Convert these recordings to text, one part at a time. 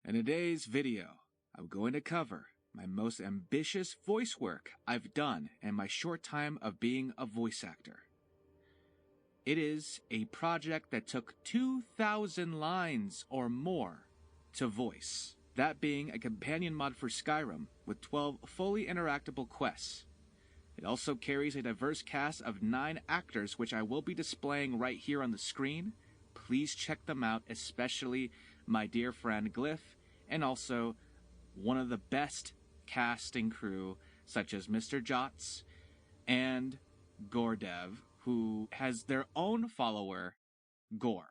In today's video, I'm going to cover my most ambitious voice work I've done in my short time of being a voice actor. It is a project that took 2,000 lines or more to voice, that being a companion mod for Skyrim with 12 fully interactable quests. It also carries a diverse cast of 9 actors, which I will be displaying right here on the screen. Please check them out, especially my dear friend Glyph, and also one of the best casting crew, such as Mr. Jots and Gordev, who has their own follower, Gore.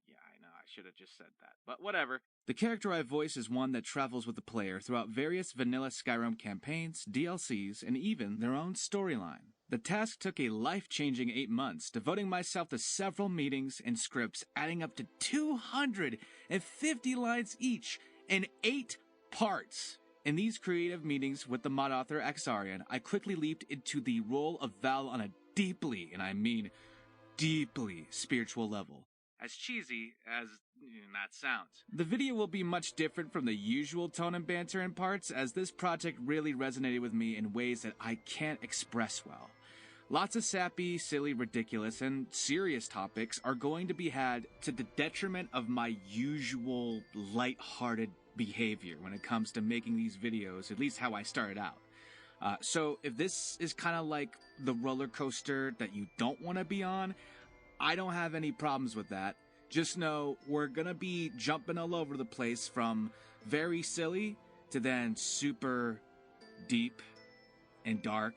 Yeah, I know, I should have just said that, but whatever. The character I voice is one that travels with the player throughout various vanilla Skyrim campaigns, DLCs, and even their own storyline. The task took a life-changing 8 months, devoting myself to several meetings and scripts, adding up to 250 lines each in 8 parts. In these creative meetings with the mod author Axarian, I quickly leaped into the role of Val on a deeply, and I mean deeply, spiritual level. As cheesy as that sounds. The video will be much different from the usual tone and banter in parts, as this project really resonated with me in ways that I can't express well. Lots of sappy, silly, ridiculous, and serious topics are going to be had to the detriment of my usual light-hearted behavior when it comes to making these videos, at least how I started out. So if this is kind of like the roller coaster that you don't want to be on, I don't have any problems with that. Just know we're gonna be jumping all over the place, from very silly to then super deep and dark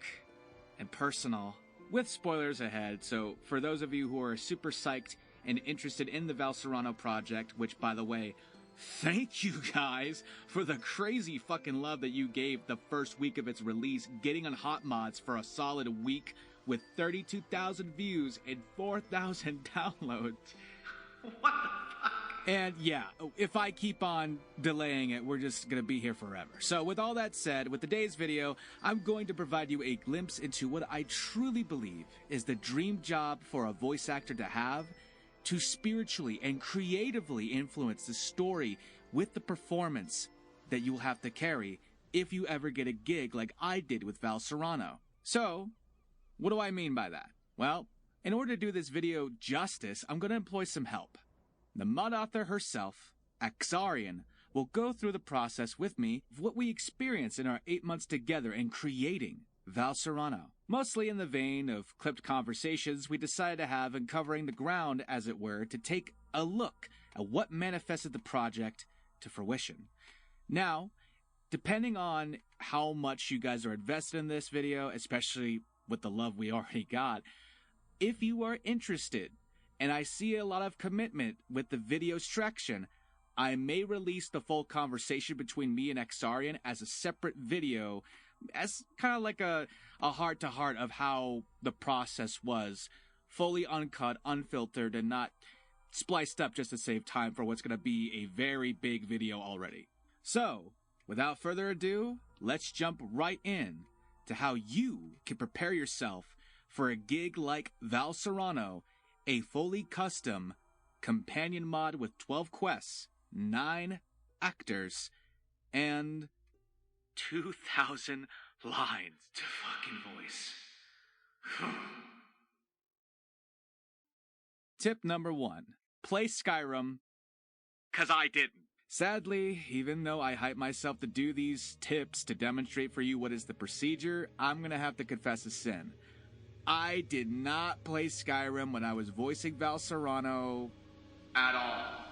and personal, with spoilers ahead. So for those of you who are super psyched and interested in the Val Serano project, which, by the way, thank you guys for the crazy fucking love that you gave the first week of its release, getting on Hot Mods for a solid week with 32,000 views and 4,000 downloads. What the fuck? And yeah, if I keep on delaying it, we're just gonna be here forever. So with all that said, with today's video, I'm going to provide you a glimpse into what I truly believe is the dream job for a voice actor to have, to spiritually and creatively influence the story with the performance that you will have to carry if you ever get a gig like I did with Val Serano. So, what do I mean by that? Well, in order to do this video justice, I'm going to employ some help. The mod author herself, Axarian, will go through the process with me of what we experienced in our 8 months together in creating Val Serano. Mostly in the vein of clipped conversations we decided to have, and covering the ground, as it were, to take a look at what manifested the project to fruition. Now, depending on how much you guys are invested in this video, especially with the love we already got, if you are interested, and I see a lot of commitment with the video traction, I may release the full conversation between me and Axarian as a separate video, as kind of like a heart-to-heart of how the process was, fully uncut, unfiltered, and not spliced up just to save time for what's going to be a very big video already. So, without further ado, let's jump right in to how you can prepare yourself for a gig like Val Serano, a fully custom companion mod with 12 quests, 9 actors, and 2,000 lines to fucking voice. Tip number 1. Play Skyrim, 'cause I didn't. Sadly, even though I hype myself to do these tips to demonstrate for you what is the procedure, I'm gonna have to confess a sin. I did not play Skyrim when I was voicing Val Serano at all.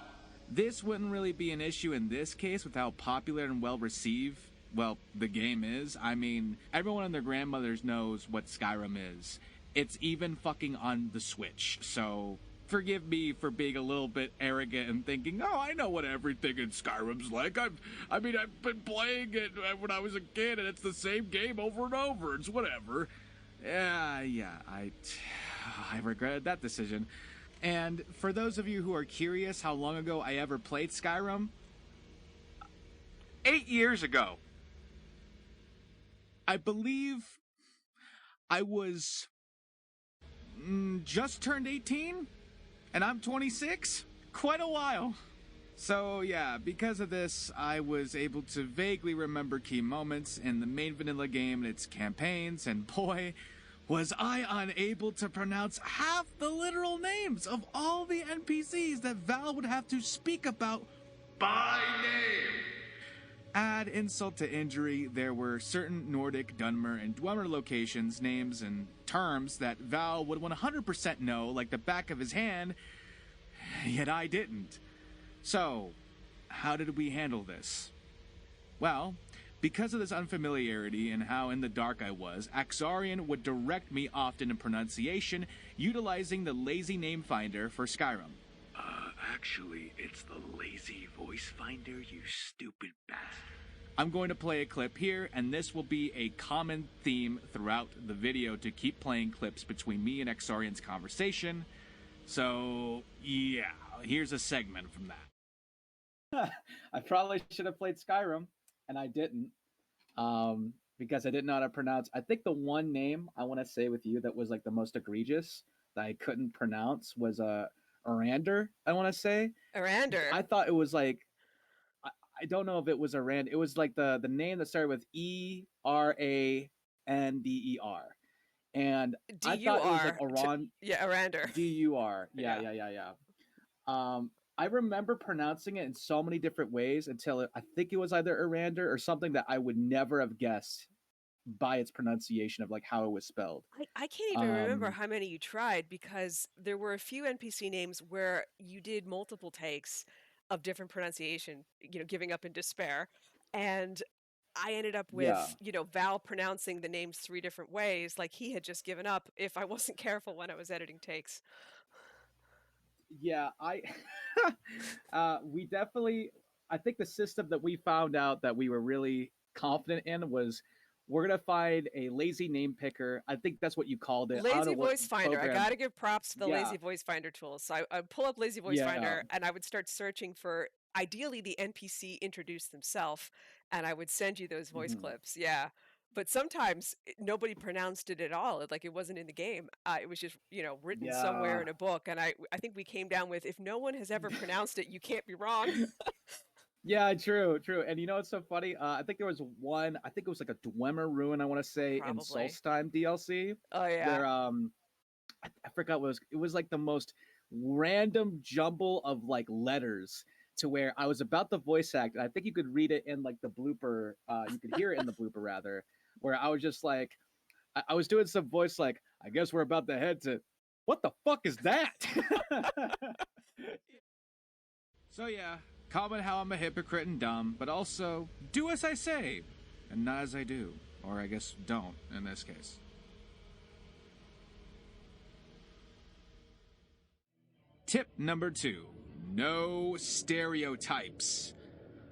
This wouldn't really be an issue in this case with how popular and well received, well, the game is. I mean, everyone and their grandmothers knows what Skyrim is. It's even fucking on the Switch, so forgive me for being a little bit arrogant and thinking, oh, I know what everything in Skyrim's like. I've been playing it when I was a kid, and it's the same game over and over. It's whatever. Yeah, I regretted that decision. And for those of you who are curious how long ago I ever played Skyrim, 8 years ago. I believe I was just turned 18, and I'm 26. Quite a while. So yeah, because of this, I was able to vaguely remember key moments in the main vanilla game and its campaigns, and boy, was I unable to pronounce half the literal names of all the NPCs that Val would have to speak about by name. Add insult to injury, there were certain Nordic, DUNMER, and DWEMER locations, names, and terms that Val would 100% know like the back of his hand, yet I didn't. So, how did we handle this? Well, because of this unfamiliarity and how in the dark I was, Axarian would direct me often in pronunciation, utilizing the lazy name finder for Skyrim. Actually, it's the lazy voice finder, you stupid bastard. I'm going to play a clip here, and this will be a common theme throughout the video to keep playing clips between me and Axarian's conversation. So, yeah, here's a segment from that. I probably should have played Skyrim, and I didn't, because I didn't know how to pronounce. I think the one name I want to say with you that was like the most egregious that I couldn't pronounce was Arander, I want to say. Arander. I thought it was like, I don't know if it was Arander. It was like the name that started with Erander. And I thought it was like Aran. Yeah, Arander. D-U-R. Yeah. I remember pronouncing it in so many different ways until I think it was either Arander or something that I would never have guessed by its pronunciation of like how it was spelled. I can't even remember how many you tried, because there were a few NPC names where you did multiple takes of different pronunciation, giving up in despair. And I ended up with, Val pronouncing the names 3 different ways, like he had just given up if I wasn't careful when I was editing takes. Yeah, we definitely, I think the system that we found out that we were really confident in was, we're going to find a lazy name picker. I think that's what you called it. Lazy Voice Finder. I got to give props to the Lazy Voice Finder tools. So I pull up Lazy Voice Finder and I would start searching for, ideally, the NPC introduced themselves, and I would send you those voice clips. Yeah. But sometimes nobody pronounced it at all. Like it wasn't in the game. It was just, written somewhere in a book. And I think we came down with, if no one has ever pronounced it, you can't be wrong. Yeah, true. And it's so funny? I think there was one, I think it was like a DWEMER ruin, I want to say, in Solstheim DLC. Oh, yeah. Where, I forgot what it was like the most random jumble of like letters to where I was about to voice act. And I think you could read it in like the blooper. You could hear it in the blooper rather, where I was just like, I was doing some voice like, I guess we're about to head to, what the fuck is that? So yeah, comment how I'm a hypocrite and dumb, but also do as I say and not as I do. Or I guess don't in this case. Tip number 2. No stereotypes.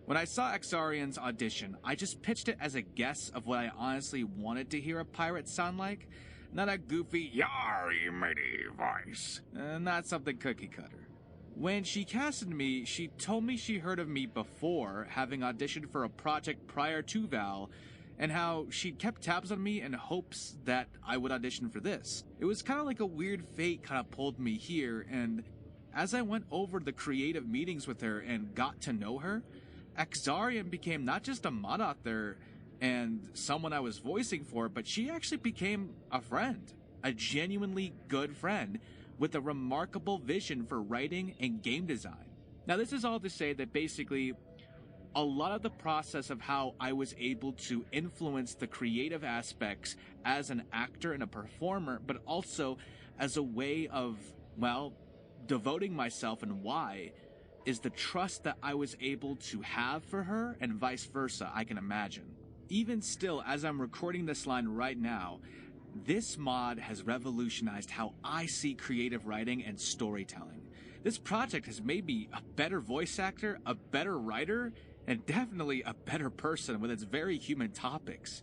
When I saw Axarian's audition, I just pitched it as a guess of what I honestly wanted to hear a pirate sound like. Not a goofy, "Yarry matey" voice. Not something cookie cutter. When she casted me, she told me she heard of me before, having auditioned for a project prior to Val, and how she'd kept tabs on me in hopes that I would audition for this. It was kind of like a weird fate kind of pulled me here, and as I went over the creative meetings with her and got to know her, Axarian became not just a mod author and someone I was voicing for, but she actually became a friend, a genuinely good friend, with a remarkable vision for writing and game design. Now, this is all to say that basically, a lot of the process of how I was able to influence the creative aspects as an actor and a performer, but also as a way of, devoting myself, and why, is the trust that I was able to have for her, and vice versa, I can imagine. Even still, as I'm recording this line right now, this mod has revolutionized how I see creative writing and storytelling. This project has made me a better voice actor, a better writer, and definitely a better person with its very human topics.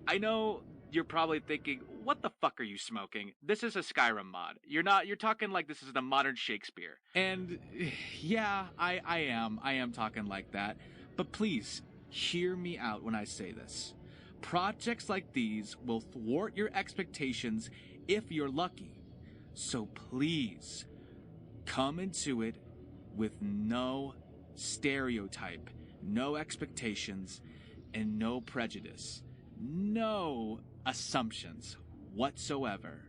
I know you're probably thinking, what the fuck are you smoking? This is a Skyrim mod. You're talking like this is the modern Shakespeare. And yeah, I am talking like that. But please, hear me out when I say this. Projects like these will thwart your expectations if you're lucky. So please, come into it with no stereotype, no expectations, and no prejudice. No assumptions whatsoever.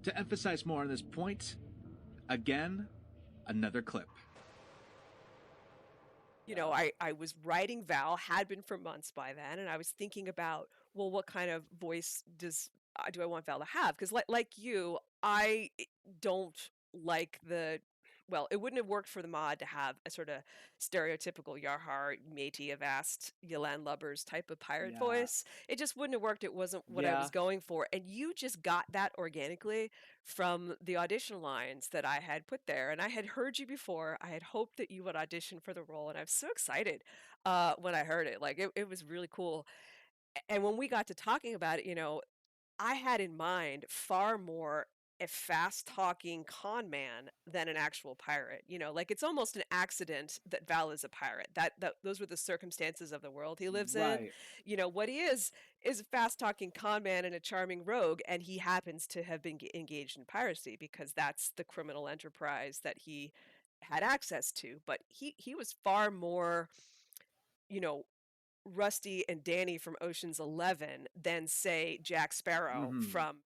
To emphasize more on this point, again, another clip. You know, I was writing Val, had been for months by then, and I was thinking about, well, what kind of voice do I want Val to have? Because like you, I don't like well, it wouldn't have worked for the mod to have a sort of stereotypical Yarhar, Métis, Avast, Yelan Lubbers type of pirate voice. It just wouldn't have worked. It wasn't what I was going for. And you just got that organically from the audition lines that I had put there. And I had heard you before. I had hoped that you would audition for the role. And I was so excited when I heard it. Like, it was really cool. And when we got to talking about it, you know, I had in mind far more a fast-talking con man than an actual pirate. You know, like, it's almost an accident that Val is a pirate. That those were the circumstances of the world he lives in. You know, what he is a fast-talking con man and a charming rogue, and he happens to have been engaged in piracy because that's the criminal enterprise that he had access to. But he was far more, you know, Rusty and Danny from Ocean's 11 than, say, Jack Sparrow from...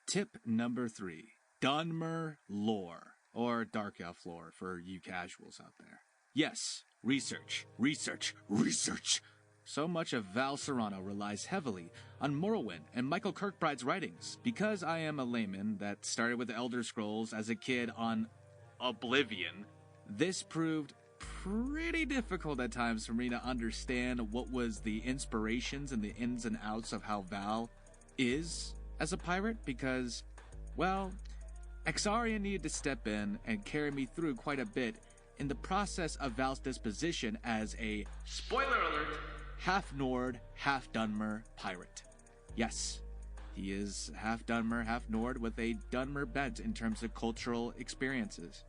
Tip number 3. DUNMER lore, or Dark Elf lore for you casuals out there. Yes, research, research, research. So much of Val Serano relies heavily on Morrowind and Michael Kirkbride's writings. Because I am a layman that started with the Elder Scrolls as a kid on Oblivion, this proved pretty difficult at times for me to understand what was the inspirations and the ins and outs of how Val is as a pirate, because, well, Exarian needed to step in and carry me through quite a bit in the process of Val's disposition as a, spoiler alert, half Nord, half Dunmer pirate. Yes, he is half Dunmer, half Nord with a Dunmer bent in terms of cultural experiences.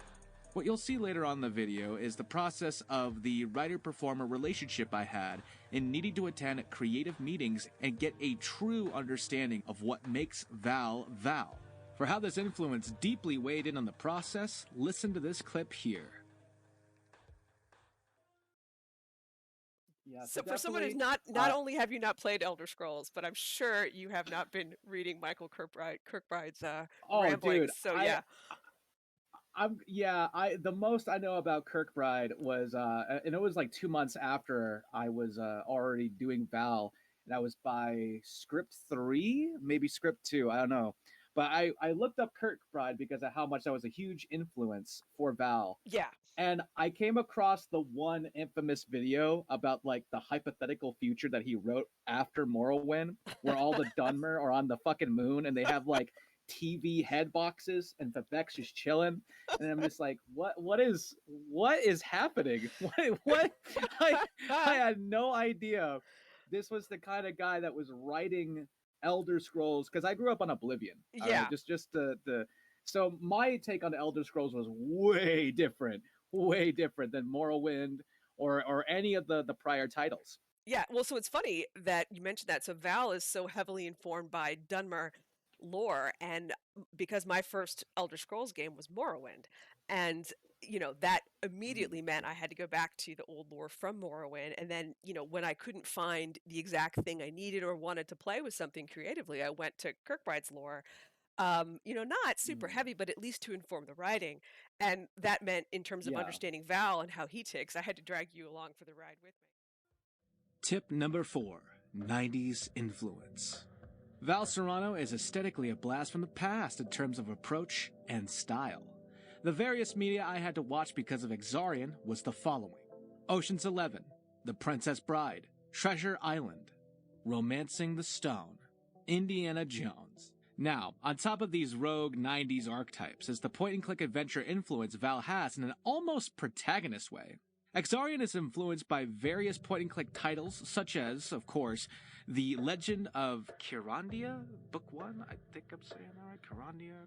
What you'll see later on in the video is the process of the writer-performer relationship I had in needing to attend creative meetings and get a true understanding of what makes Val Val. For how this influence deeply weighed in on the process, listen to this clip here. Yeah, so for someone who's not only have you not played Elder Scrolls, but I'm sure you have not been reading Michael Kirkbride's ramblings. Dude, so yeah. The most I know about Kirkbride was, and it was like 2 months after I was already doing Val, and I was by script 3, maybe script 2, I don't know. But I looked up Kirkbride because of how much that was a huge influence for Val. Yeah. And I came across the one infamous video about like the hypothetical future that he wrote after Morrowind, where all the Dunmer are on the fucking moon and they have like TV head boxes and Vivek's just chilling, and I'm just like, what is happening? What I had no idea this was the kind of guy that was writing Elder Scrolls, because I grew up on Oblivion. Yeah. Right? Just so my take on the Elder Scrolls was way different than Morrowind or any of the prior titles. Yeah, well, so it's funny that you mentioned that. So Val is so heavily informed by Dunmer lore, and because my first Elder Scrolls game was Morrowind, and you know that immediately meant I had to go back to the old lore from Morrowind, and then you know when I couldn't find the exact thing I needed or wanted to play with something creatively, I went to Kirkbride's lore. You know, not super heavy, but at least to inform the writing, and that meant in terms of understanding Val and how he ticks, I had to drag you along for the ride with me. Tip number 4, 90s influence. Val Serano is aesthetically a blast from the past in terms of approach and style. The various media I had to watch because of Exarian was the following: Ocean's 11, The Princess Bride, Treasure Island, Romancing the Stone, Indiana Jones. Now, on top of these rogue 90s archetypes is the point-and-click adventure influence Val has in an almost protagonist way. Exarian is influenced by various point-and-click titles, such as, of course, The Legend of Kyrandia, Book 1, I think I'm saying that right, Kyrandia,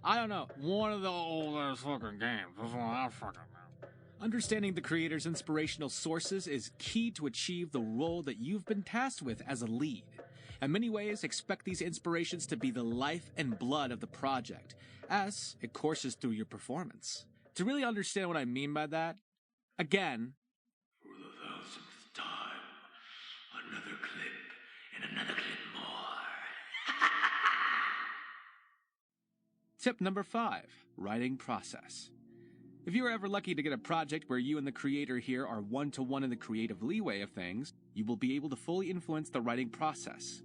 I don't know, one of the oldest fucking games, that's what I fucking know. Understanding the creator's inspirational sources is key to achieve the role that you've been tasked with as a lead. In many ways, expect these inspirations to be the life and blood of the project, as it courses through your performance. To really understand what I mean by that, again, for the 1000th time, another clip and another clip more. Tip number 5, writing process. If you are ever lucky to get a project where you and the creator here are one-to-one in the creative leeway of things, you will be able to fully influence the writing process.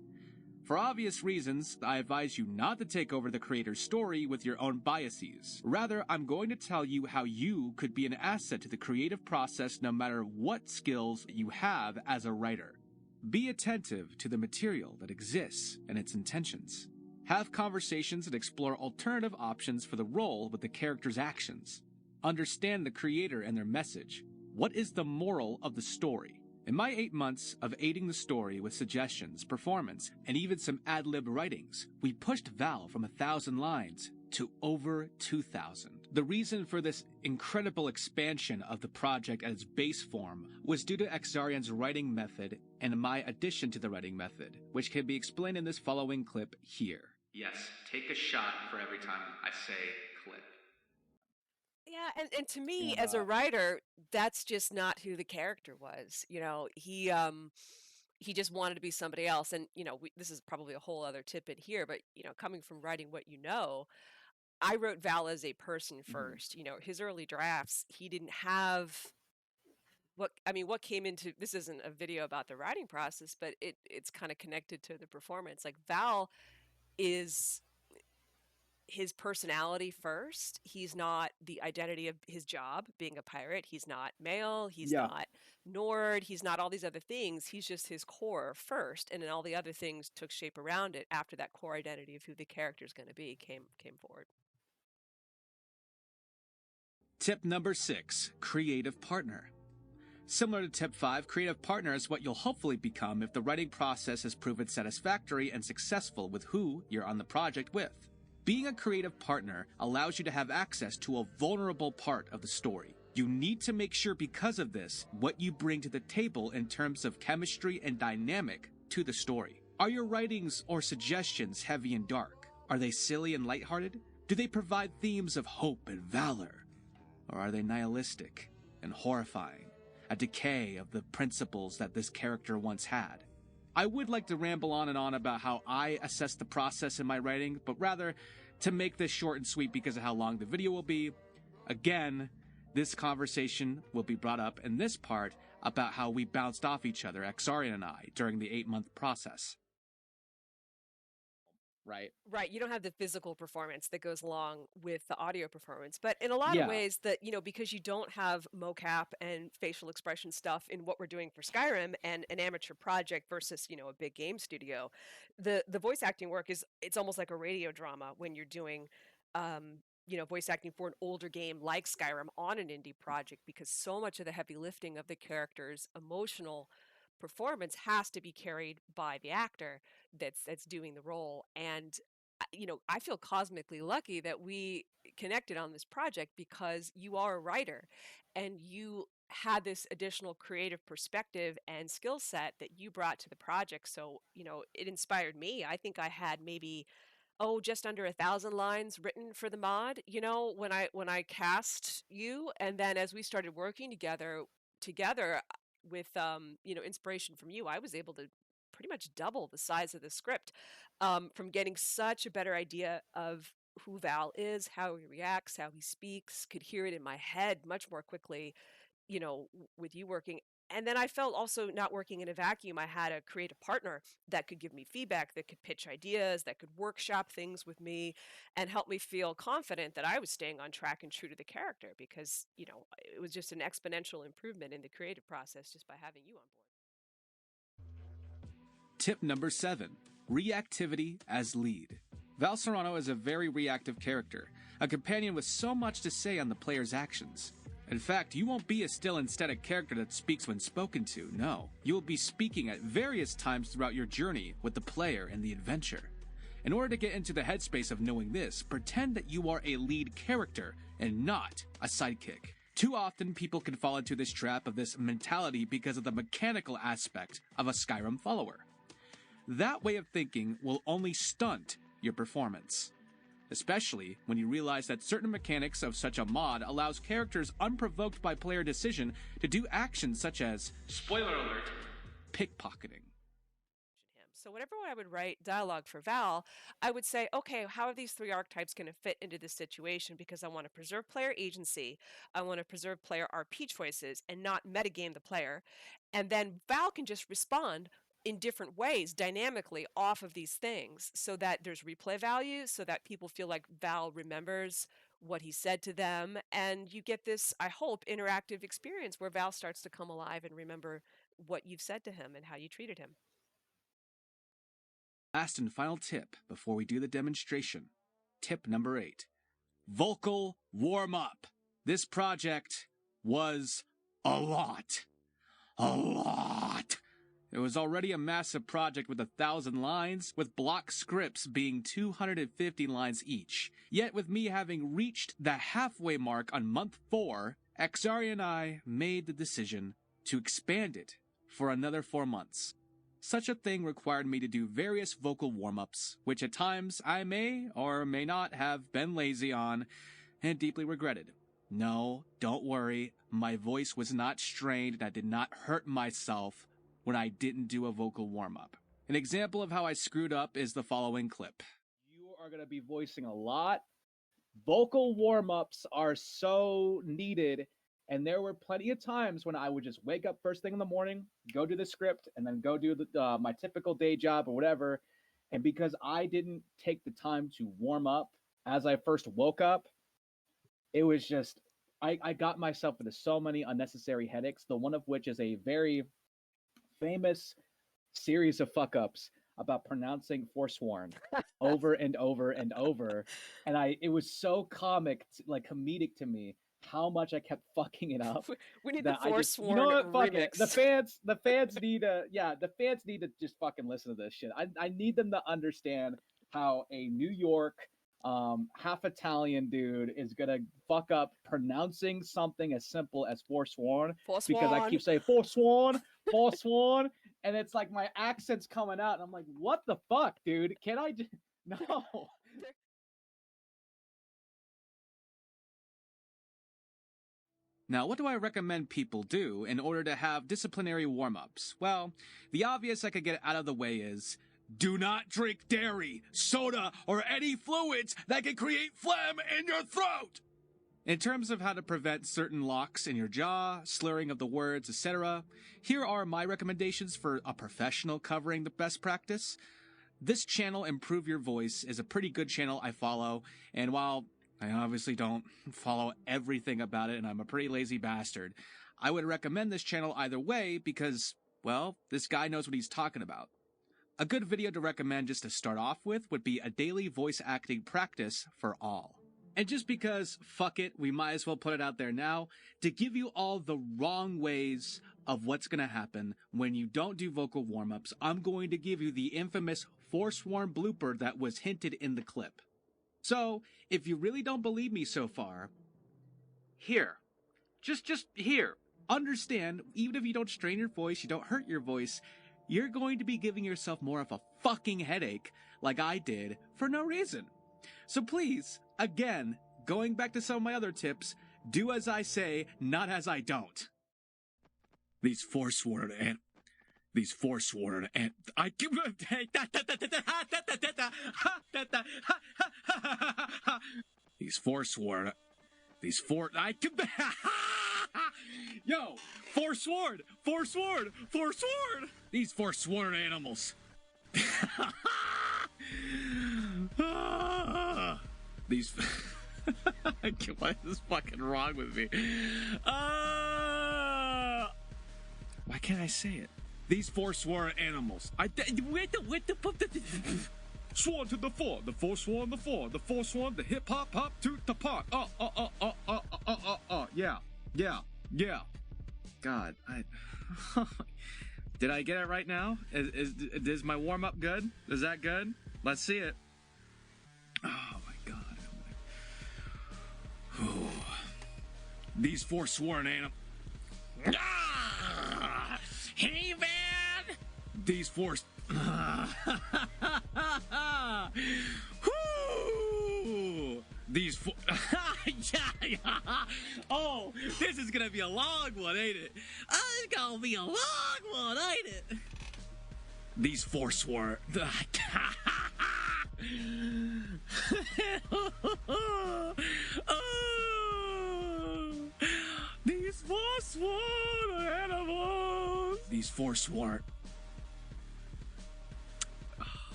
For obvious reasons, I advise you not to take over the creator's story with your own biases. Rather, I'm going to tell you how you could be an asset to the creative process no matter what skills you have as a writer. Be attentive to the material that exists and its intentions. Have conversations that explore alternative options for the role with the character's actions. Understand the creator and their message. What is the moral of the story? In my 8 months of aiding the story with suggestions, performance, and even some ad-lib writings, we pushed Val from 1,000 lines to over 2,000. The reason for this incredible expansion of the project at its base form was due to Xarian's writing method and my addition to the writing method, which can be explained in this following clip here. Yes, take a shot for every time I say clip. Yeah, and to me, as a writer, that's just not who the character was. You know, he just wanted to be somebody else. And, you know, this is probably a whole other tip in here, but, you know, coming from writing what you know, I wrote Val as a person first. You know, his early drafts, he didn't have what came into, this isn't a video about the writing process, but it's kind of connected to the performance. Like, Val is his personality first. He's not the identity of his job, being a pirate. He's not male. He's not Nord. He's not all these other things. He's just his core first, and then all the other things took shape around it after that core identity of who the character is going to be came forward. Tip number 6, creative partner. Similar to tip 5, creative partner is what you'll hopefully become if the writing process has proven satisfactory and successful with who you're on the project with. Being a creative partner allows you to have access to a vulnerable part of the story. You need to make sure because of this, what you bring to the table in terms of chemistry and dynamic to the story. Are your writings or suggestions heavy and dark? Are they silly and lighthearted? Do they provide themes of hope and valor? Or are they nihilistic and horrifying, a decay of the principles that this character once had? I would like to ramble on and on about how I assess the process in my writing, but rather to make this short and sweet because of how long the video will be. Again, this conversation will be brought up in this part about how we bounced off each other, Xarian and I, during the 8-month process. Right. You don't have the physical performance that goes along with the audio performance. But in a lot of ways that, you know, because you don't have mocap and facial expression stuff in what we're doing for Skyrim and an amateur project versus, you know, a big game studio, the voice acting work it's almost like a radio drama when you're doing, you know, voice acting for an older game like Skyrim on an indie project, because so much of the heavy lifting of the character's emotional performance has to be carried by the actor that's doing the role. And you know, I feel cosmically lucky that we connected on this project because you are a writer and you had this additional creative perspective and skill set that you brought to the project. So, you know, it inspired me. I think I had maybe just under 1,000 lines written for the mod, you know, when I cast you. And then as we started working together with you know, inspiration from you, I was able to pretty much double the size of the script, from getting such a better idea of who Val is, how he reacts, how he speaks, could hear it in my head much more quickly, you know, with you working. And then I felt also not working in a vacuum. I had a creative partner that could give me feedback, that could pitch ideas, that could workshop things with me and help me feel confident that I was staying on track and true to the character, because, you know, it was just an exponential improvement in the creative process just by having you on board. Tip number 7, reactivity as lead. Val Serano is a very reactive character, a companion with so much to say on the player's actions. In fact, you won't be a still and static character that speaks when spoken to, no. You will be speaking at various times throughout your journey with the player and the adventure. In order to get into the headspace of knowing this, pretend that you are a lead character and not a sidekick. Too often, people can fall into this trap of this mentality because of the mechanical aspect of a Skyrim follower. That way of thinking will only stunt your performance. especially when you realize that certain mechanics of such a mod allows characters unprovoked by player decision to do actions such as, spoiler alert, pickpocketing. So whenever I would write dialogue for Val, I would say, okay, how are these three archetypes going to fit into this situation? Because I want to preserve player agency, I want to preserve player RP choices, and not metagame the player. And then Val can just respond in different ways, dynamically, off of these things, so that there's replay value, so that people feel like Val remembers what he said to them, and you get this, I hope, interactive experience where Val starts to come alive and remember what you've said to him and how you treated him. Last and final tip before we do the demonstration. Tip number 8. Vocal warm-up. This project was a lot. A lot. It was already a massive project with 1,000 lines, with block scripts being 250 lines each. Yet with me having reached the halfway mark on month 4, Xari and I made the decision to expand it for another 4 months. Such a thing required me to do various vocal warm-ups, which at times I may or may not have been lazy on and deeply regretted. No, don't worry, my voice was not strained and I did not hurt myself when I didn't do a vocal warm-up. An example of how I screwed up is the following clip. You are going to be voicing a lot. Vocal warm-ups are so needed. And there were plenty of times when I would just wake up first thing in the morning, go do the script, and then go do my typical day job or whatever. And because I didn't take the time to warm up as I first woke up, it was just, I got myself into so many unnecessary headaches, the one of which is a very famous series of fuck-ups about pronouncing FORSWORN over and over and over. And it was so comedic to me how much I kept fucking it up. We need the FORSWORN you know what, fuck remix. it. The fans need to just fucking listen to this shit. I need them to understand how a New York half Italian dude is gonna fuck up pronouncing something as simple as FORSWORN because I keep saying FORSWORN, FORSWORN, and it's like my accent's coming out and I'm like, what the fuck, dude? Can I just no? Now, what do I recommend people do in order to have disciplinary warm-ups? Well, the obvious I could get out of the way is, do not drink dairy, soda, or any fluids that can create phlegm in your throat! In terms of how to prevent certain locks in your jaw, slurring of the words, etc., here are my recommendations for a professional covering the best practice. This channel, Improve Your Voice, is a pretty good channel I follow, and while I obviously don't follow everything about it, and I'm a pretty lazy bastard, I would recommend this channel either way because, well, this guy knows what he's talking about. A good video to recommend just to start off with would be a daily voice acting practice for all. And just because, fuck it, we might as well put it out there now, to give you all the wrong ways of what's going to happen when you don't do vocal warm-ups, I'm going to give you the infamous FORSWORN blooper that was hinted in the clip. So, if you really don't believe me so far, here, just here, understand, even if you don't strain your voice, you don't hurt your voice, you're going to be giving yourself more of a fucking headache, like I did, for no reason. So please, again, going back to some of my other tips, do as I say, not as I don't. These FORSWORN and I these FORSWORN yo, FORSWORN these FORSWORN animals. These what is fucking wrong with me? Why can't I say it? These FORSWORN animals. Sworn to the fore, the FORSWORN, the FORSWORN, the hip hop to the park. Yeah. God, did I get it right now? Is my warm up good? Is that good? Let's see it. Oh my God. These FORSWORN animals. Hey, man! These force. These yeah. Oh, this is gonna be a long one, ain't it? It's gonna be a long one, ain't it? These FORSWORN. These FORSWORN animals. These FORSWORN.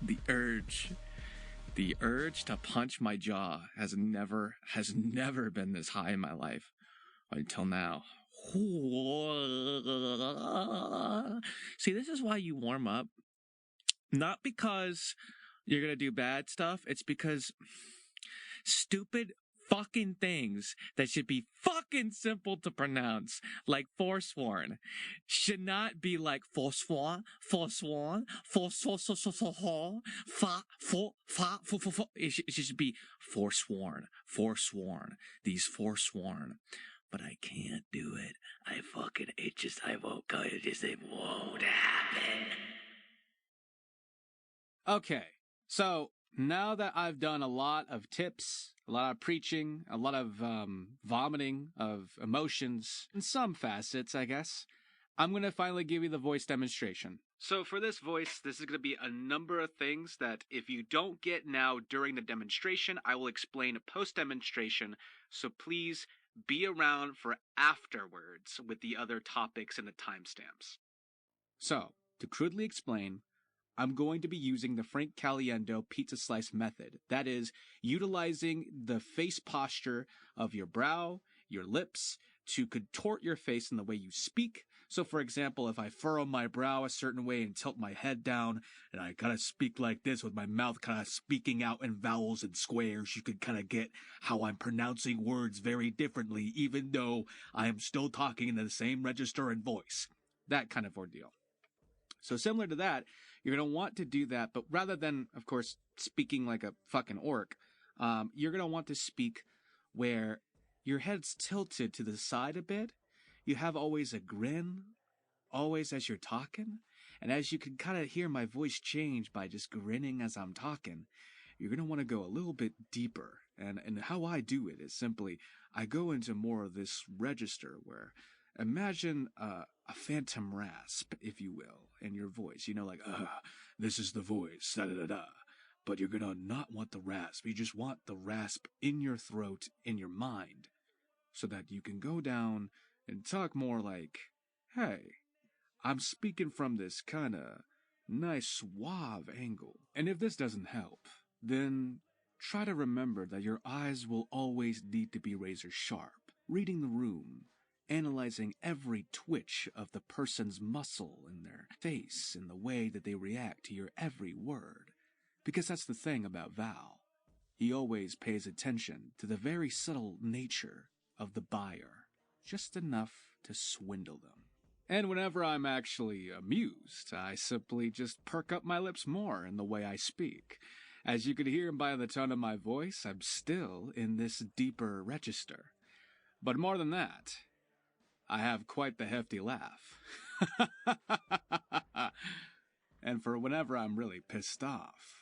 The urge to punch my jaw has never been this high in my life until now. See, this is why you warm up. Not because you're gonna do bad stuff, it's because stupid fucking things that should be fucking simple to pronounce, like FORSWORN, should not be like FORSWORN. It should be FORSWORN. These FORSWORN. But I can't do it. It won't happen. Okay, so now that I've done a lot of tips, a lot of preaching, a lot of vomiting of emotions, in some facets, I guess, I'm going to finally give you the voice demonstration. So for this voice, this is going to be a number of things that if you don't get now during the demonstration, I will explain post-demonstration, so please be around for afterwards with the other topics and the timestamps. So, to crudely explain, I'm going to be using the Frank Caliendo pizza slice method. That is, utilizing the face posture of your brow, your lips, to contort your face in the way you speak. So, for example, if I furrow my brow a certain way and tilt my head down, and I kind of speak like this with my mouth kind of speaking out in vowels and squares, you can kind of get how I'm pronouncing words very differently, even though I am still talking in the same register and voice. That kind of ordeal. So, similar to that, you're going to want to do that, but rather than, of course, speaking like a fucking orc, you're going to want to speak where your head's tilted to the side a bit. You have always a grin, always as you're talking. And as you can kind of hear my voice change by just grinning as I'm talking, you're going to want to go a little bit deeper. And how I do it is simply, I go into more of this register where, imagine a phantom rasp, if you will, in your voice. You know, like, this is the voice, da-da-da-da. But you're going to not want the rasp. You just want the rasp in your throat, in your mind, so that you can go down and talk more like, hey, I'm speaking from this kind of nice, suave angle. And if this doesn't help, then try to remember that your eyes will always need to be razor sharp, reading the room, analyzing every twitch of the person's muscle in their face and the way that they react to your every word. Because that's the thing about Val. He always pays attention to the very subtle nature of the buyer, just enough to swindle them. And whenever I'm actually amused, I simply just perk up my lips more in the way I speak. As you can hear by the tone of my voice, I'm still in this deeper register. But more than that, I have quite the hefty laugh. And for whenever I'm really pissed off,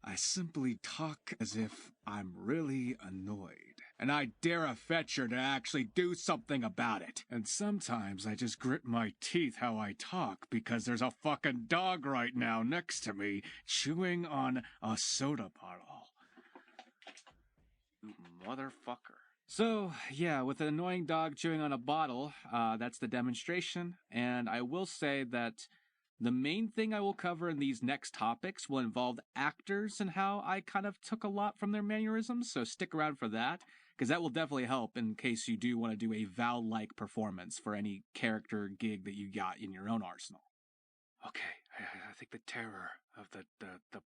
I simply talk as if I'm really annoyed. And I dare a fetcher to actually do something about it. And sometimes I just grit my teeth how I talk because there's a fucking dog right now next to me chewing on a soda bottle. You motherfucker. So, yeah, with an annoying dog chewing on a bottle, that's the demonstration. And I will say that the main thing I will cover in these next topics will involve actors and how I kind of took a lot from their mannerisms, so stick around for that, because that will definitely help in case you do want to do a Val-like performance for any character gig that you got in your own arsenal. Okay, I think the terror of the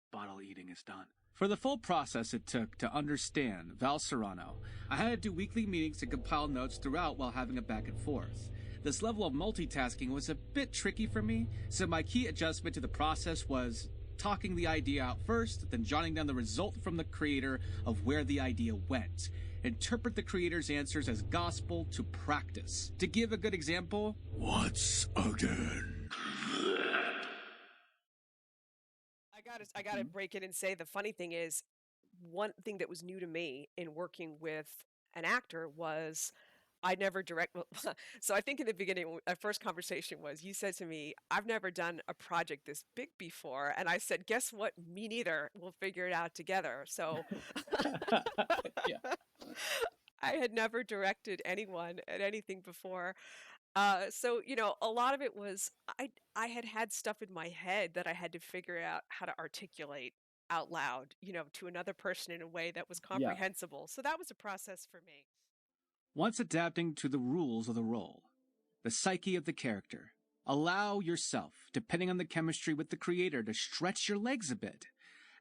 bottle eating is done. For the full process it took to understand Val Serano, I had to do weekly meetings to compile notes throughout while having a back and forth. This level of multitasking was a bit tricky for me, so my key adjustment to the process was talking the idea out first, then jotting down the result from the creator of where the idea went. Interpret the creator's answers as gospel to practice. To give a good example, once again. I gotta break in and say the funny thing is, one thing that was new to me in working with an actor was I never direct. So I think in the beginning, our first conversation was you said to me, I've never done a project this big before. And I said, guess what? Me neither. We'll figure it out together. So Yeah. I had never directed anyone at anything before. So a lot of it was I had stuff in my head that I had to figure out how to articulate out loud, to another person in a way that was Yeah. comprehensible. So that was a process for me. Once adapting to the rules of the role, the psyche of the character, allow yourself, depending on the chemistry with the creator, to stretch your legs a bit.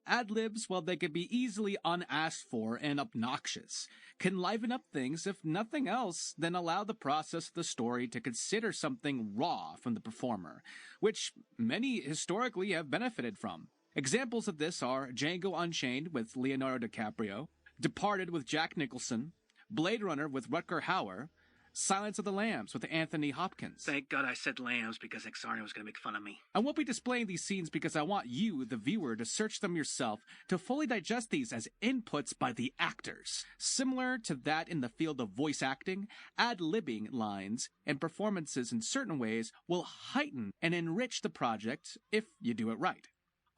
Ad-libs, while they could be easily unasked for and obnoxious, can liven up things if nothing else than allow the process of the story to consider something raw from the performer, which many historically have benefited from. Examples of this are Django Unchained with Leonardo DiCaprio, Departed with Jack Nicholson, Blade Runner with Rutger Hauer, Silence of the Lambs with Anthony Hopkins. Thank God I said lambs because Xarian was going to make fun of me. I won't be displaying these scenes because I want you, the viewer, to search them yourself to fully digest these as inputs by the actors. Similar to that in the field of voice acting, ad-libbing lines and performances in certain ways will heighten and enrich the project if you do it right.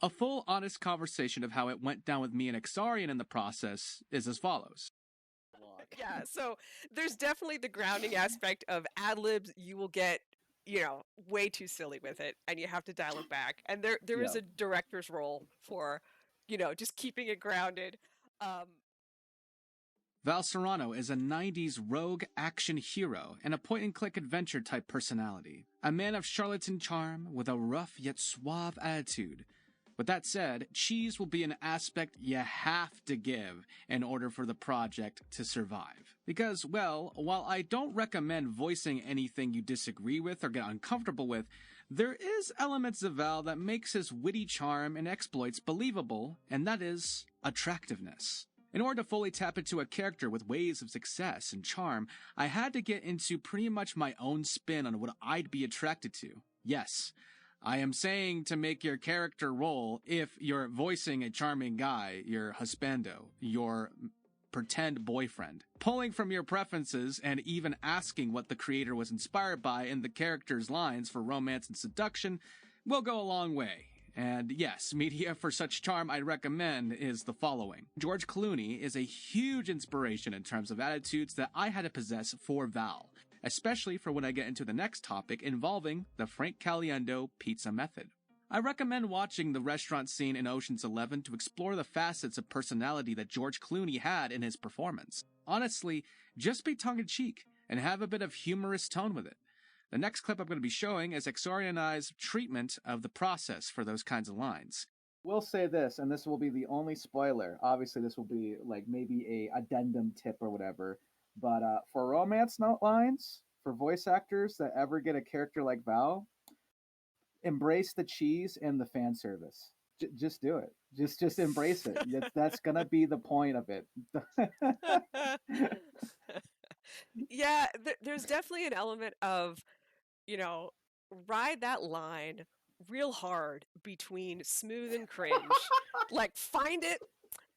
A full, honest conversation of how it went down with me and Xarian in the process is as follows. Yeah, so there's definitely the grounding aspect of ad-libs. You will get, way too silly with it, and you have to dial it back. And there is a director's role for, just keeping it grounded. Val Serano is a 90s rogue action hero and a point-and-click adventure type personality. A man of charlatan charm with a rough yet suave attitude. With that said, cheese will be an aspect you have to give in order for the project to survive. Because, well, while I don't recommend voicing anything you disagree with or get uncomfortable with, there is elements of Val that makes his witty charm and exploits believable, and that is attractiveness. In order to fully tap into a character with waves of success and charm, I had to get into pretty much my own spin on what I'd be attracted to. Yes, I am saying to make your character roll if you're voicing a charming guy, your husbando, your pretend boyfriend. Pulling from your preferences and even asking what the creator was inspired by in the character's lines for romance and seduction will go a long way. And yes, media for such charm I recommend is the following. George Clooney is a huge inspiration in terms of attitudes that I had to possess for Val, especially for when I get into the next topic involving the Frank Caliendo pizza method. I recommend watching the restaurant scene in Ocean's 11 to explore the facets of personality that George Clooney had in his performance. Honestly, just be tongue-in-cheek and have a bit of humorous tone with it. The next clip I'm going to be showing is Xarian and I's treatment of the process for those kinds of lines. We'll say this, and this will be the only spoiler. Obviously, this will be like maybe a addendum tip or whatever. But for romance note lines, for voice actors that ever get a character like Val, embrace the cheese and the fan service. Just do it. Just embrace it. That's gonna be the point of it. Yeah, there's definitely an element of, ride that line real hard between smooth and cringe. Like, find it,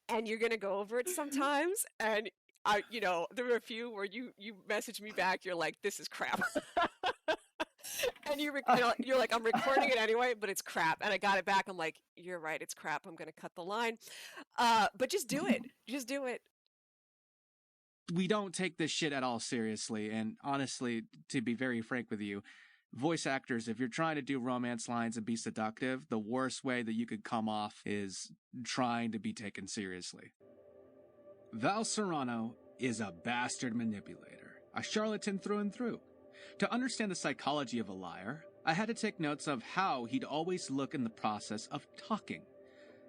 and you're gonna go over it sometimes. And there were a few where you messaged me back. You're like, "This is crap," and you're like, "I'm recording it anyway, but it's crap." And I got it back. I'm like, "You're right, it's crap. I'm gonna cut the line." But just do it. Just do it. We don't take this shit at all seriously, and honestly, to be very frank with you, voice actors, if you're trying to do romance lines and be seductive, the worst way that you could come off is trying to be taken seriously. Val Serano is a bastard manipulator, a charlatan through and through. To understand the psychology of a liar, I had to take notes of how he'd always look in the process of talking.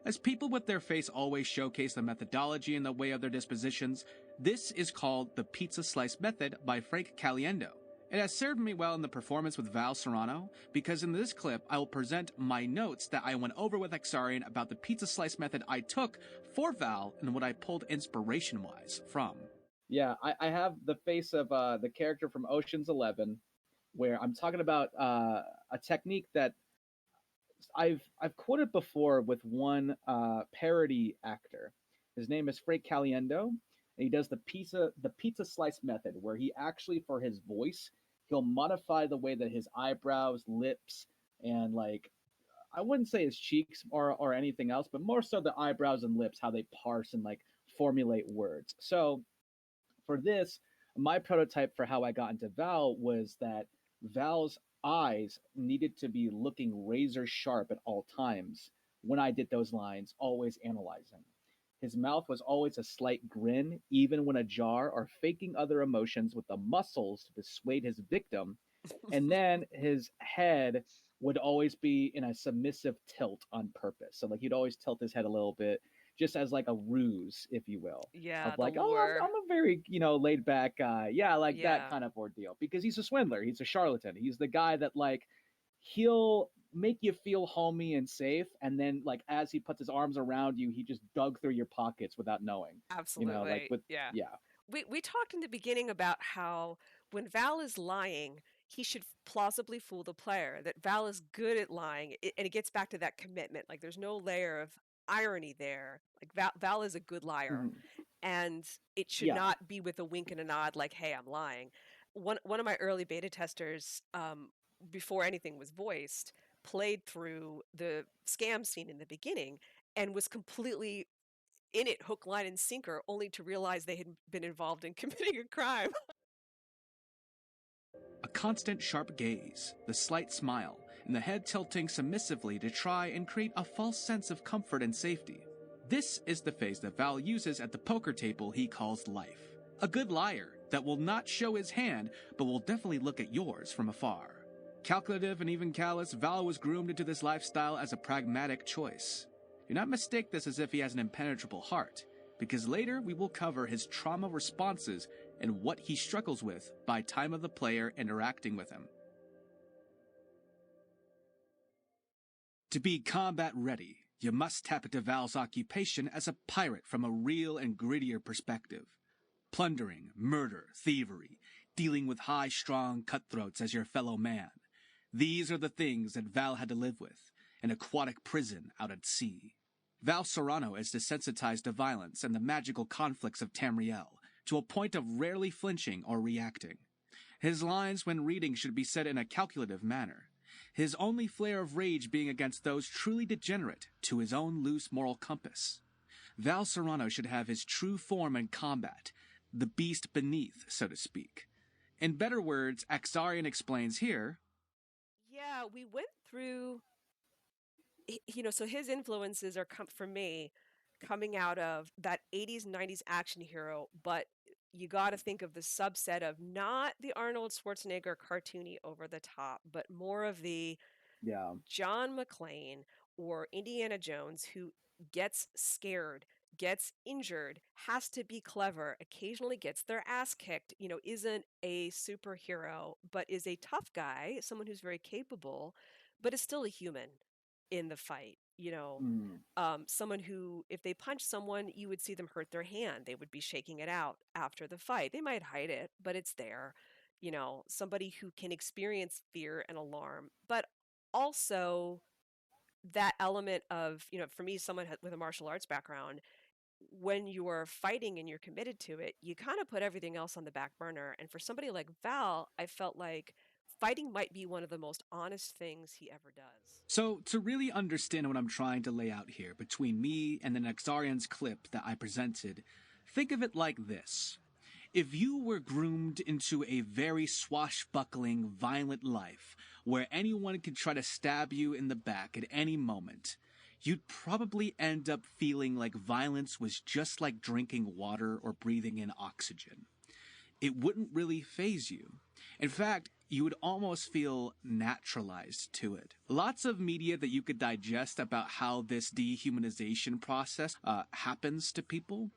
As people with their face always showcase the methodology in the way of their dispositions, this is called the pizza slice method by Frank Caliendo. It has served me well in the performance with Val Serano, because in this clip I will present my notes that I went over with Xarian about the pizza slice method I took for Val and what I pulled inspiration-wise from. Yeah, I have the face of the character from Ocean's 11, where I'm talking about a technique that I've quoted before with one parody actor, His name is Frank Caliendo, and he does the pizza slice method, where he actually, for his voice, he'll modify the way that his eyebrows, lips, and like, I wouldn't say his cheeks or anything else, but more so the eyebrows and lips, how they parse and like formulate words. So for this, my prototype for how I got into Val was that Val's eyes needed to be looking razor sharp at all times when I did those lines, always analyzing. His mouth was always a slight grin, even when ajar, or faking other emotions with the muscles to dissuade his victim. And then his head would always be in a submissive tilt on purpose. So like he'd always tilt his head a little bit, just as like a ruse, if you will, Yeah, of the like, oh, lure. I'm a very laid back guy, yeah, like that Yeah. kind of ordeal. Because he's a swindler, he's a charlatan, he's the guy that like he'll make you feel homey and safe, and then like as he puts his arms around you, he just dug through your pockets without knowing. Like Absolutely. with Yeah. yeah. We talked in the beginning about how when Val is lying, he should plausibly fool the player, that Val is good at lying. And it gets back to that commitment. Like there's no layer of irony there. Like Val is a good liar. Mhm. And it should Yeah. not be with a wink and a nod like, hey, I'm lying. One of my early beta testers, before anything was voiced, played through the scam scene in the beginning and was completely in it hook, line, and sinker, only to realize they had been involved in committing a crime. A constant sharp gaze, the slight smile, and the head tilting submissively to try and create a false sense of comfort and safety. This is the face that Val uses at the poker table he calls life. A good liar that will not show his hand, but will definitely look at yours from afar. Calculative and even callous, Val was groomed into this lifestyle as a pragmatic choice. Do not mistake this as if he has an impenetrable heart, because later we will cover his trauma responses and what he struggles with by time of the player interacting with him. To be combat ready, you must tap into Val's occupation as a pirate from a real and grittier perspective. Plundering, murder, thievery, dealing with high-strung cutthroats as your fellow man. These are the things that Val had to live with, an aquatic prison out at sea. Val Serano is desensitized to violence and the magical conflicts of Tamriel, to a point of rarely flinching or reacting. His lines when reading should be said in a calculative manner, his only flare of rage being against those truly degenerate to his own loose moral compass. Val Serano should have his true form in combat, the beast beneath, so to speak. In better words, Axarian explains here, Yeah, we went through, so his influences are, for me, coming out of that 80s, 90s action hero, but you got to think of the subset of not the Arnold Schwarzenegger cartoony over the top, but more of the Yeah. John McClane or Indiana Jones, who gets scared, gets injured, has to be clever, occasionally gets their ass kicked, isn't a superhero, but is a tough guy, someone who's very capable, but is still a human in the fight. Mm. Someone who, if they punch someone, you would see them hurt their hand. They would be shaking it out after the fight. They might hide it, but it's there. Somebody who can experience fear and alarm, but also that element of, for me, someone with a martial arts background, when you're fighting and you're committed to it, you kind of put everything else on the back burner. And for somebody like Val, I felt like fighting might be one of the most honest things he ever does. So, to really understand what I'm trying to lay out here between me and the Nexarian's clip that I presented, think of it like this. If you were groomed into a very swashbuckling, violent life, where anyone could try to stab you in the back at any moment, you'd probably end up feeling like violence was just like drinking water or breathing in oxygen. It wouldn't really faze you. In fact, you would almost feel naturalized to it. Lots of media that you could digest about how this dehumanization process happens to people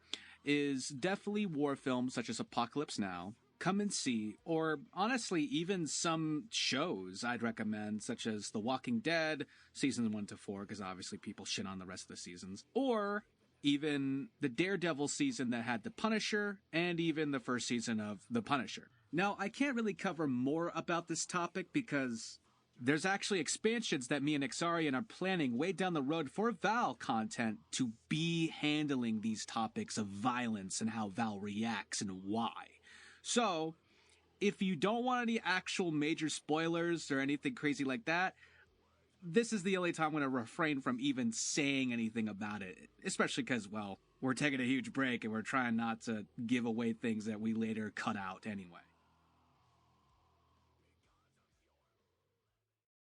is definitely war films such as Apocalypse Now, Come and See, or honestly even some shows I'd recommend such as The Walking Dead, seasons 1 to 4, because obviously people shit on the rest of the seasons, or even the Daredevil season that had The Punisher, and even the first season of The Punisher. Now, I can't really cover more about this topic because There's actually expansions that me and Exarian are planning way down the road for Val content to be handling these topics of violence and how Val reacts and why. So, if you don't want any actual major spoilers or anything crazy like that, this is the only time I'm going to refrain from even saying anything about it. Especially because, well, we're taking a huge break and we're trying not to give away things that we later cut out anyway.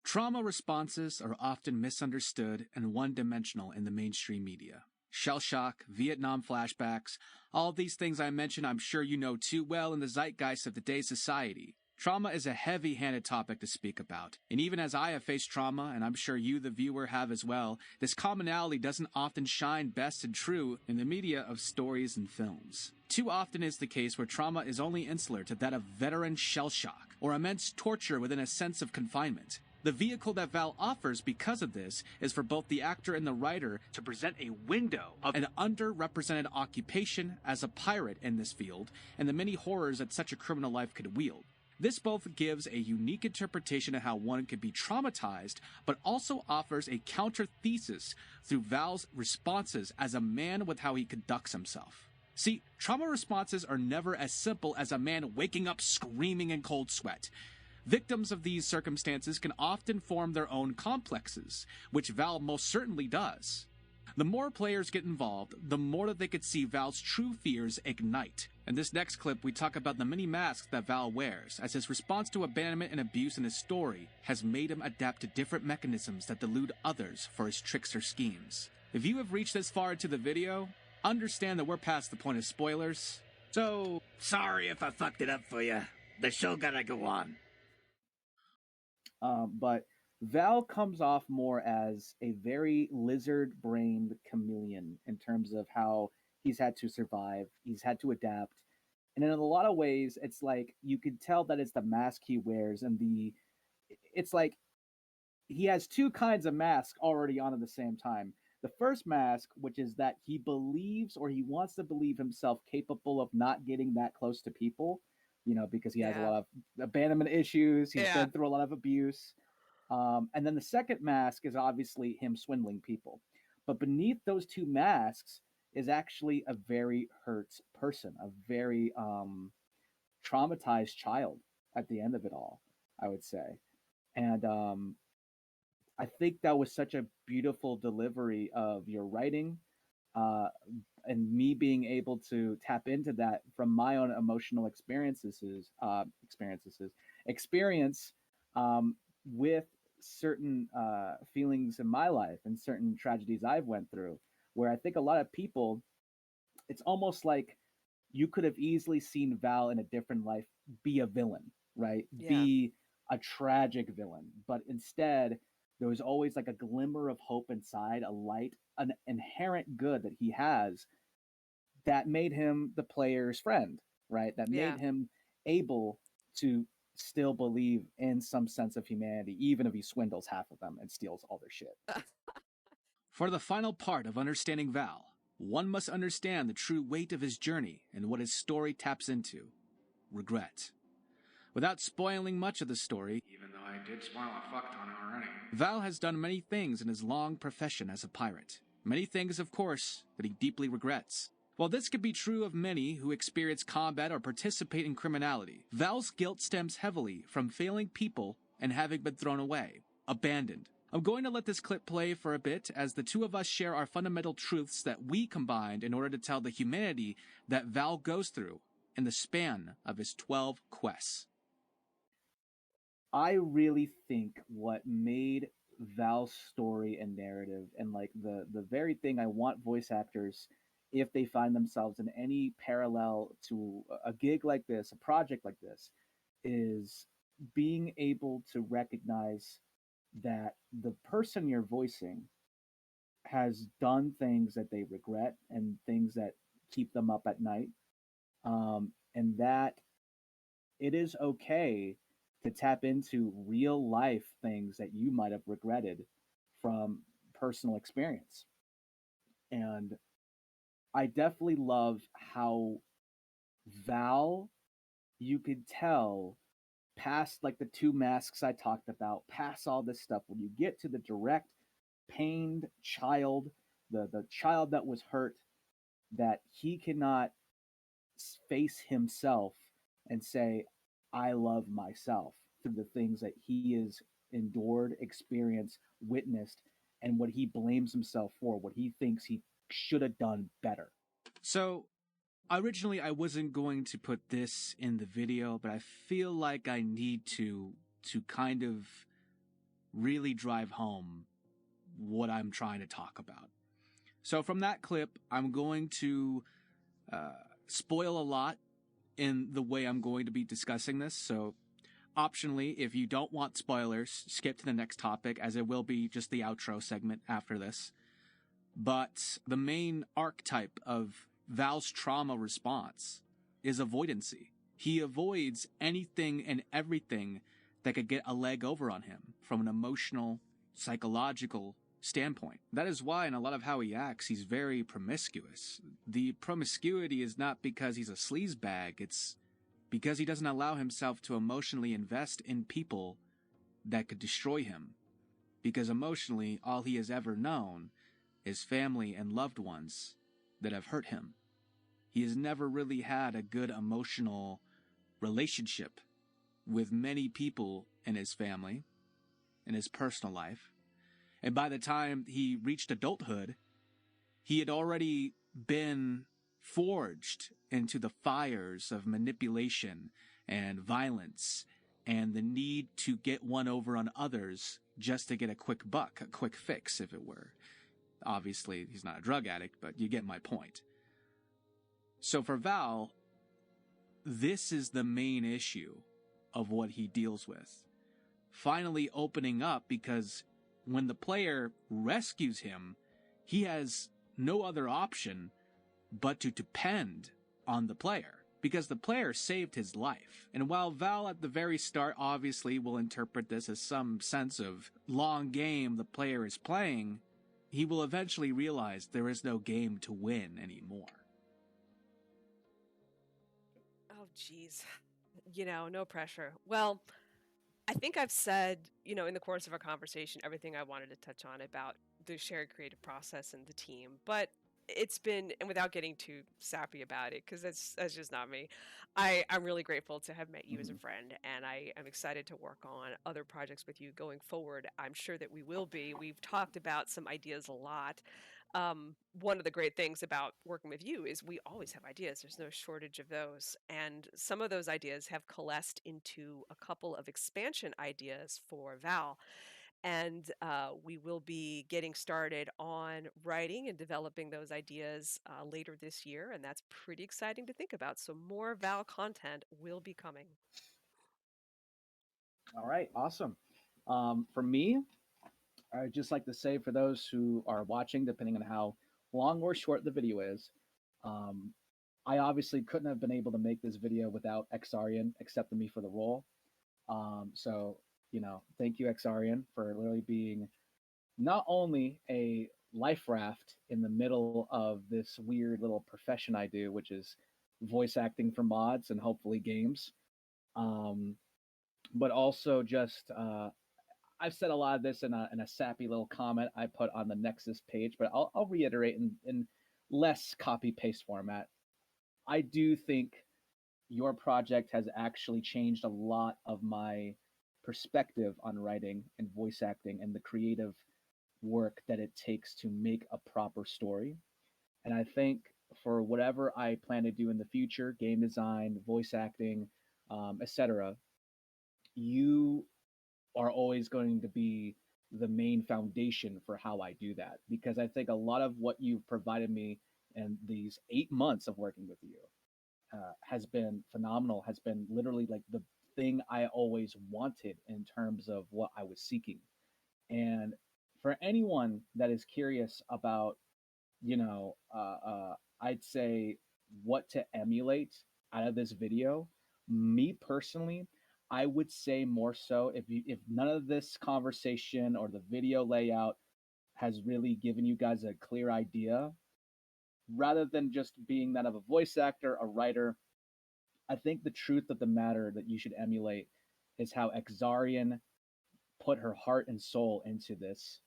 Trauma responses are often misunderstood and one-dimensional in the mainstream media. Shell shock, Vietnam flashbacks, all these things I mentioned I'm sure you know too well in the zeitgeist of today's society. Trauma is a heavy-handed topic to speak about, and even as I have faced trauma, and I'm sure you, the viewer, have as well, this commonality doesn't often shine best and true in the media of stories and films. Too often is the case where trauma is only insular to that of veteran shell shock, or immense torture within a sense of confinement. The vehicle that Val offers because of this is for both the actor and the writer to present a window of an underrepresented occupation as a pirate in this field and the many horrors that such a criminal life could wield. This both gives a unique interpretation of how one could be traumatized, but also offers a counter-thesis through Val's responses as a man with how he conducts himself. See, trauma responses are never as simple as a man waking up screaming in cold sweat. Victims of these circumstances can often form their own complexes, which Val most certainly does. The more players get involved, the more that they could see Val's true fears ignite. In this next clip, we talk about the many masks that Val wears, as his response to abandonment and abuse in his story has made him adapt to different mechanisms that delude others for his trickster schemes. If you have reached this far into the video, understand that we're past the point of spoilers, so sorry if I fucked it up for you. The show gotta go on. But Val comes off more as a very lizard-brained chameleon in terms of how he's had to survive, he's had to adapt. And in a lot of ways, it's like you could tell that it's the mask he wears, and it's like he has two kinds of masks already on at the same time. The first mask, which is that he believes, or he wants to believe himself capable of not getting that close to people, because he has a lot of abandonment issues. He's been through a lot of abuse. And then the second mask is obviously him swindling people. But beneath those two masks is actually a very hurt person, a very traumatized child at the end of it all, I would say. And I think that was such a beautiful delivery of your writing, and me being able to tap into that from my own emotional experience with certain feelings in my life and certain tragedies I've went through, where I think a lot of people, it's almost like you could have easily seen Val in a different life be a villain, right? Be a tragic villain, but instead there was always like a glimmer of hope inside, a light, an inherent good that he has that made him the player's friend, right? That made him able to still believe in some sense of humanity, even if he swindles half of them and steals all their shit. For the final part of understanding Val, one must understand the true weight of his journey and what his story taps into: regret. Without spoiling much of the story, even though I did spoil a fuck ton already, Val has done many things in his long profession as a pirate. Many things, of course, that he deeply regrets. While this could be true of many who experience combat or participate in criminality, Val's guilt stems heavily from failing people and having been thrown away, abandoned. I'm going to let this clip play for a bit as the two of us share our fundamental truths that we combined in order to tell the humanity that Val goes through in the span of his 12 quests. I really think what made Val's story and narrative, and like the very thing I want voice actors, if they find themselves in any parallel to a gig like this, a project like this, is being able to recognize that the person you're voicing has done things that they regret and things that keep them up at night, and that it is okay to tap into real life things that you might have regretted from personal experience. And I definitely love how Val, you could tell, past like the 2 masks I talked about, past all this stuff, when you get to the direct pained child, the child that was hurt, that he cannot face himself and say, I love myself through the things that he has endured, experienced, witnessed, and what he blames himself for, what he thinks he should have done better. So, originally I wasn't going to put this in the video, but I feel like I need to kind of really drive home what I'm trying to talk about. So from that clip, I'm going to spoil a lot in the way I'm going to be discussing this. So optionally, if you don't want spoilers, skip to the next topic, as it will be just the outro segment after this. But the main archetype of Val's trauma response is avoidancy. He avoids anything and everything that could get a leg over on him from an emotional, psychological standpoint. That is why in a lot of how he acts, he's very promiscuous. The promiscuity is not because he's a sleazebag, it's because he doesn't allow himself to emotionally invest in people that could destroy him. Because emotionally, all he has ever known is family and loved ones that have hurt him. He has never really had a good emotional relationship with many people in his family, in his personal life. And by the time he reached adulthood, he had already been forged into the fires of manipulation and violence and the need to get one over on others just to get a quick buck, a quick fix, if it were. Obviously, he's not a drug addict, but you get my point. So for Val, this is the main issue of what he deals with. Finally opening up, because when the player rescues him, he has no other option but to depend on the player, because the player saved his life. And while Val at the very start obviously will interpret this as some sense of long game the player is playing, he will eventually realize there is no game to win anymore. Oh, geez. No pressure. Well, I think I've said, in the course of our conversation, everything I wanted to touch on about the shared creative process and the team. But it's been, and without getting too sappy about it, because that's just not me, I'm really grateful to have met you as a friend, and I am excited to work on other projects with you going forward. I'm sure that we will be. We've talked about some ideas a lot. One of the great things about working with you is we always have ideas. There's no shortage of those. And some of those ideas have coalesced into a couple of expansion ideas for Val. And we will be getting started on writing and developing those ideas later this year. And that's pretty exciting to think about. So more Val content will be coming. All right, awesome. For me, I'd just like to say, for those who are watching, depending on how long or short the video is, I obviously couldn't have been able to make this video without Xarian accepting me for the role. So, thank you, Xarian, for literally being not only a life raft in the middle of this weird little profession I do, which is voice acting for mods and hopefully games, but also just I've said a lot of this in a sappy little comment I put on the Nexus page, but I'll reiterate in less copy-paste format. I do think your project has actually changed a lot of my perspective on writing and voice acting and the creative work that it takes to make a proper story. And I think for whatever I plan to do in the future, game design, voice acting, etc., you are always going to be the main foundation for how I do that. Because I think a lot of what you've provided me in these 8 months of working with you has been phenomenal, has been literally like the thing I always wanted in terms of what I was seeking. And for anyone that is curious about, I'd say what to emulate out of this video, me personally, I would say more so if none of this conversation or the video layout has really given you guys a clear idea, rather than just being that of a voice actor, a writer, I think the truth of the matter that you should emulate is how Exarian put her heart and soul into this,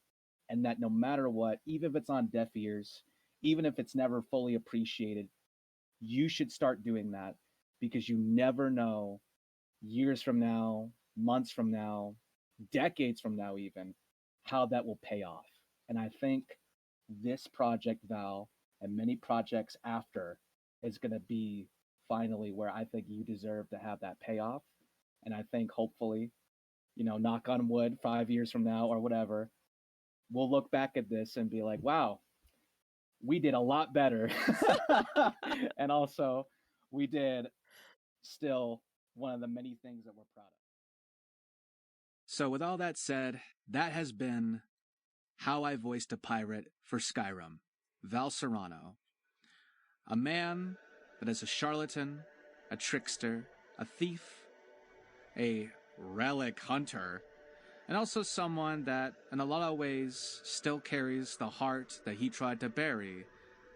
and that no matter what, even if it's on deaf ears, even if it's never fully appreciated, you should start doing that, because you never know, years from now, months from now, decades from now even, how that will pay off. And I think this project, Val, and many projects after, is going to be finally where I think you deserve to have that payoff. And I think hopefully, you know, knock on wood, 5 years from now or whatever, we'll look back at this and be like, wow, we did a lot better. And also, we did still one of the many things that we're proud of. So with all that said, that has been How I Voiced a Pirate for Skyrim, Val Serano. A man that is a charlatan, a trickster, a thief, a relic hunter, and also someone that, in a lot of ways, still carries the heart that he tried to bury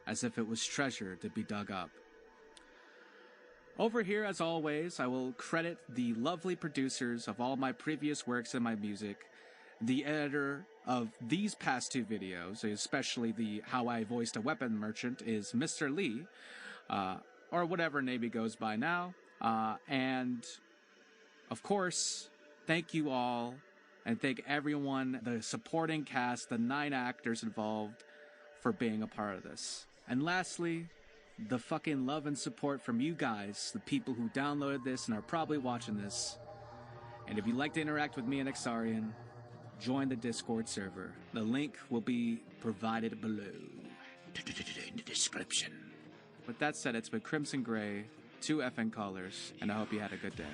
as if it was treasure to be dug up. Over here, as always, I will credit the lovely producers of all my previous works and my music, the editor of these past 2 videos, especially the How I Voiced a Weapon Merchant, is Mr. Lee, or whatever name he goes by now, and of course, thank you all, and thank everyone, the supporting cast, the 9 actors involved, for being a part of this. And lastly, the fucking love and support from you guys, the people who downloaded this and are probably watching this. And if you'd like to interact with me and Exarian, join the Discord server. The link will be provided below in the description. With that said, it's been Crimson Gray, 2 FN callers, and I hope you had a good day.